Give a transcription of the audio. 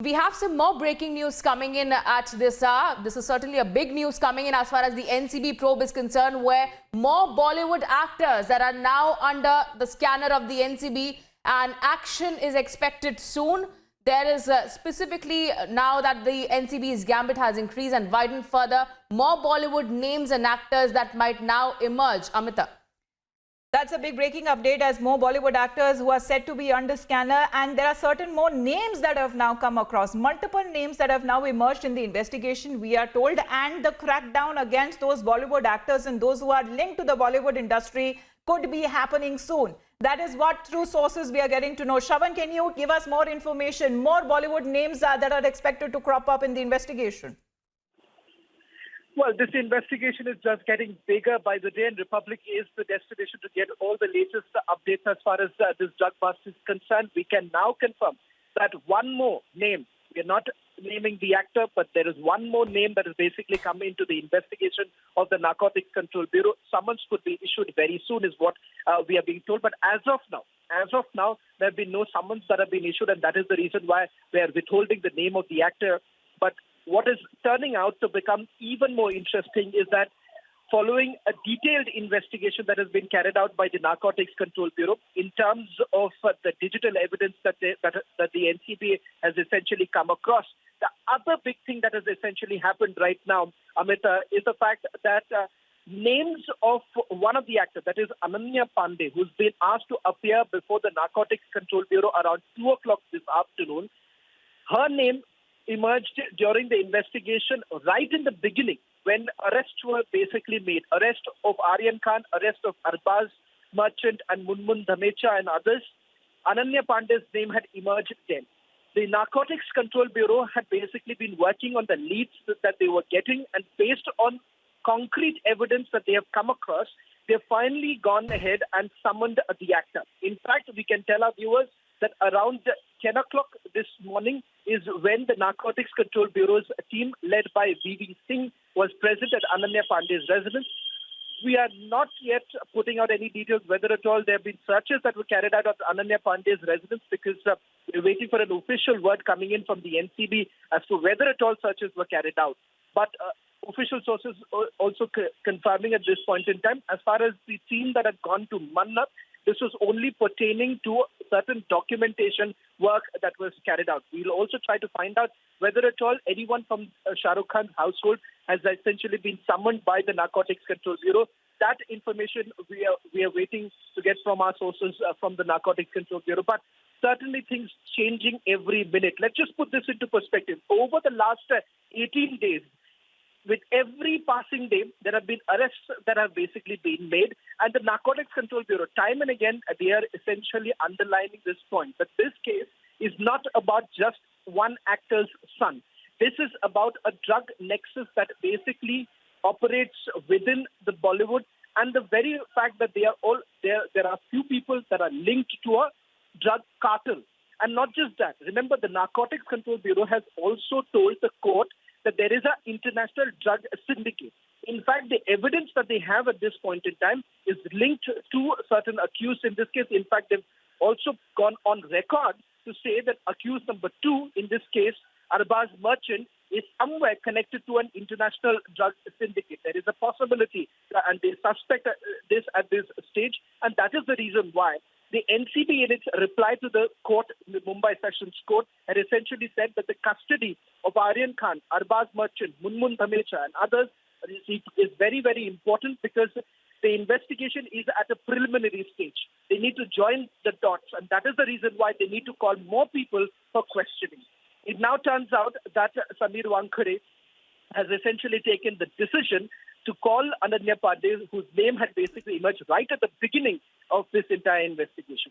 We have some more breaking news coming in at this hour. This is certainly a big news coming in as far as the NCB probe is concerned, where more Bollywood actors that are now under the scanner of the NCB, and action is expected soon. There is specifically now that the NCB's gambit has increased and widened further, more Bollywood names and actors that might now emerge. Amita. That's a big breaking update as more Bollywood actors who are said to be under scanner, and there are certain more names that have now come across, multiple names that have now emerged in the investigation, we are told, and the crackdown against those Bollywood actors and those who are linked to the Bollywood industry could be happening soon. That is what through sources we are getting to know. Shravan, can you give us more information, more Bollywood names that are expected to crop up in the investigation? Well, this investigation is just getting bigger by the day, and Republic is the destination to get all the latest updates as far as this drug bust is concerned. We can now confirm that one more name, we're not naming the actor, but there is one more name that is basically coming into the investigation of the Narcotics Control Bureau. Summons could be issued very soon is what we are being told. But as of now, there have been no summons that have been issued, and that is the reason why we are withholding the name of the actor. But what is turning out to become even more interesting is that following a detailed investigation that has been carried out by the Narcotics Control Bureau in terms of the digital evidence that the NCB has essentially come across, the other big thing that has essentially happened right now, Amita, is the fact that names of one of the actors, that is Ananya Pandey, who's been asked to appear before the Narcotics Control Bureau around 2 o'clock this afternoon, her name emerged during the investigation right in the beginning when arrests were basically made. Arrest of Aryan Khan, arrest of Arbaz Merchant and Munmun Dhamecha and others. Ananya Pandey's name had emerged then. The Narcotics Control Bureau had basically been working on the leads that they were getting, and based on concrete evidence that they have come across, they've finally gone ahead and summoned the actor. In fact, we can tell our viewers that around 10 o'clock this morning is when the Narcotics Control Bureau's team, led by V.V. Singh, was present at Ananya Pandey's residence. We are not yet putting out any details whether at all there have been searches that were carried out at Ananya Pandey's residence, because we're waiting for an official word coming in from the NCB as to whether at all searches were carried out. But official sources also confirming at this point in time, as far as the team that had gone to Mannat, this was only pertaining to certain documentation work that was carried out. We'll also try to find out whether at all anyone from Shah Rukh Khan's household has essentially been summoned by the Narcotics Control Bureau. That information we are waiting to get from our sources from the Narcotics Control Bureau. But certainly things changing every minute. Let's just put this into perspective. Over the last 18 days, with every passing day, there have been arrests that have basically been made. And the Narcotics Control Bureau, time and again, they are essentially underlining this point, that this case is not about just one actor's son. This is about a drug nexus that basically operates within the Bollywood, and the very fact that they are all there are few people that are linked to a drug cartel. And not just that. Remember, the Narcotics Control Bureau has also told the court that there is an international drug syndicate. In fact, the evidence that they have at this point in time is linked to certain accused. In this case, in fact, they've also gone on record to say that accused number 2, in this case, Arbaz Merchant, is somewhere connected to an international drug syndicate. There is a possibility, and they suspect this at this stage, and that is the reason why the NCB, in its reply to the court, the Mumbai Sessions Court, had essentially said that the custody of Aryan Khan, Arbaz Merchant, Munmun Dhamecha and others is very, very important, because the investigation is at a preliminary stage. They need to join the dots, and that is the reason why they need to call more people for questioning. It now turns out that Samir Wankhede has essentially taken the decision to call Ananya Pandey, whose name had basically emerged right at the beginning of this entire investigation.